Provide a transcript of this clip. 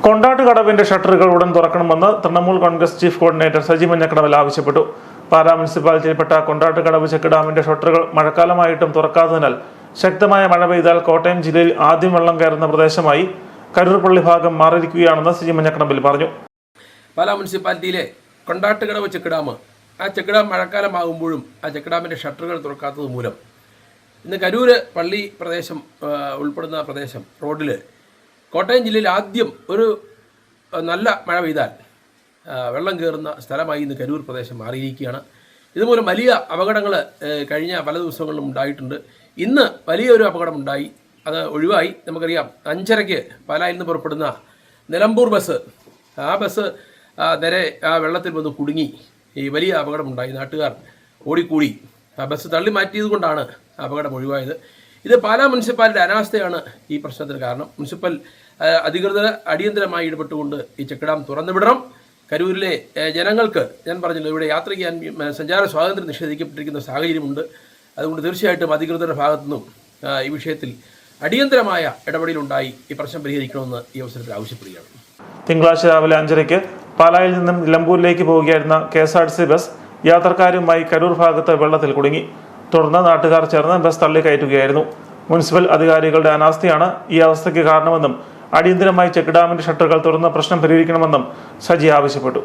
കൊണ്ടാട്ട് കടവിന്റെ ഷട്ടറുകൾ ഉടൻ തുറക്കണമെന്ന് Trinamool Congress chief coordinator Saji മഞ്ഞക്കടവിൽ ആവശ്യപ്പെട്ടു. പാലാ മുനിസിപ്പാലിറ്റിയിൽപ്പെട്ട കൊണ്ടാട്ട് കടവ് ചെക്ക് ഡാമിന്റെ ഷട്ടറുകൾ മഴക്കാലമായിട്ടും തുറക്കാത്തതിനാൽ ശക്തമായ മഴ പെയ്താൽ കോട്ടയം ജില്ലയിൽ ആദ്യം വെള്ളം കയറുന്ന പ്രദേശമായി കരൂർപ്പള്ളി ഭാഗം മാറിയിരിക്കുകയാണെന്ന് സജി മഞ്ഞക്കടവിൽ പറഞ്ഞു. പാലാ മുനിസിപ്പാലിറ്റിയിലെ കൊണ്ടാട്ട് കടവ് ചെക്ക് ഡാം, ആ ചെക്ക് ഡാം മഴക്കാലമാകുമ്പോഴും ആ ചെക്ക് ഡാമിന്റെ ഷട്ടറുകൾ തുറക്കാത്തത് മൂലം ഇന്ന് കരൂർ പള്ളി പ്രദേശം ഉൾപ്പെടുന്ന പ്രദേശം റോഡിൽ കോട്ടയം ജില്ലയിൽ ആദ്യം ഒരു നല്ല മഴ പെയ്താൽ വെള്ളം കയറുന്ന സ്ഥലമായി ഇന്ന് കരൂർ പ്രദേശം മാറിയിരിക്കുകയാണ്. ഇതുമൂലം വലിയ അപകടങ്ങൾ കഴിഞ്ഞ പല ദിവസങ്ങളിലും ഉണ്ടായിട്ടുണ്ട്. ഇന്ന് വലിയൊരു അപകടമുണ്ടായി, അത് ഒഴിവായി. നമുക്കറിയാം, 5:30 പാലായിൽ നിന്ന് പുറപ്പെടുന്ന നിലമ്പൂർ ബസ്, ആ ബസ് നേരെ ആ വെള്ളത്തിൽ വന്ന് കുടുങ്ങി ഈ വലിയ അപകടമുണ്ടായി. നാട്ടുകാർ ഓടിക്കൂടി ആ ബസ് തള്ളി മാറ്റിയത് കൊണ്ടാണ് അപകടം ഒഴിവായത്. ഇത് പാലാ മുനിസിപ്പാലിറ്റി അനാസ്ഥയാണ് ഈ പ്രശ്നത്തിന് കാരണം. മുനിസിപ്പൽ അധികൃതർ അടിയന്തരമായി ഇടപെട്ടുകൊണ്ട് ഈ ചെക്ക് ഡാം തുറന്നു വിടണം. കരൂരിലെ ജനങ്ങൾക്ക്, ഞാൻ പറഞ്ഞല്ലോ, ഇവിടെ യാത്ര ചെയ്യാൻ സഞ്ചാര സ്വാതന്ത്ര്യം നിഷേധിക്കപ്പെട്ടിരിക്കുന്ന സാഹചര്യമുണ്ട്. അതുകൊണ്ട് തീർച്ചയായിട്ടും അധികൃതരുടെ ഭാഗത്തുനിന്നും ഈ വിഷയത്തിൽ അടിയന്തരമായ ഇടപെടലുണ്ടായി ഈ പ്രശ്നം പരിഹരിക്കണമെന്ന് ഈ അവസരത്തിൽ ആവശ്യപ്പെടുകയാണ്. തിങ്കളാഴ്ച രാവിലെ 5:30 പാലായിൽ നിന്നും നിലമ്പൂരിലേക്ക് പോവുകയായിരുന്ന KSRTC ബസ് യാത്രക്കാരുമായി കരൂർ ഭാഗത്ത് വെള്ളത്തിൽ കുടുങ്ങി. തുടർന്ന് നാട്ടുകാർ ചേർന്ന് ബസ് തള്ളിക്കയറ്റുകയായിരുന്നു. മുനിസിപ്പൽ അധികാരികളുടെ അനാസ്ഥയാണ് ഈ അവസ്ഥയ്ക്ക് കാരണമെന്നും അടിയന്തരമായി ചെക്ക് ഡാമിന്റെ ഷട്ടറുകൾ തുറന്ന് പ്രശ്നം പരിഹരിക്കണമെന്നും സജി ആവശ്യപ്പെട്ടു.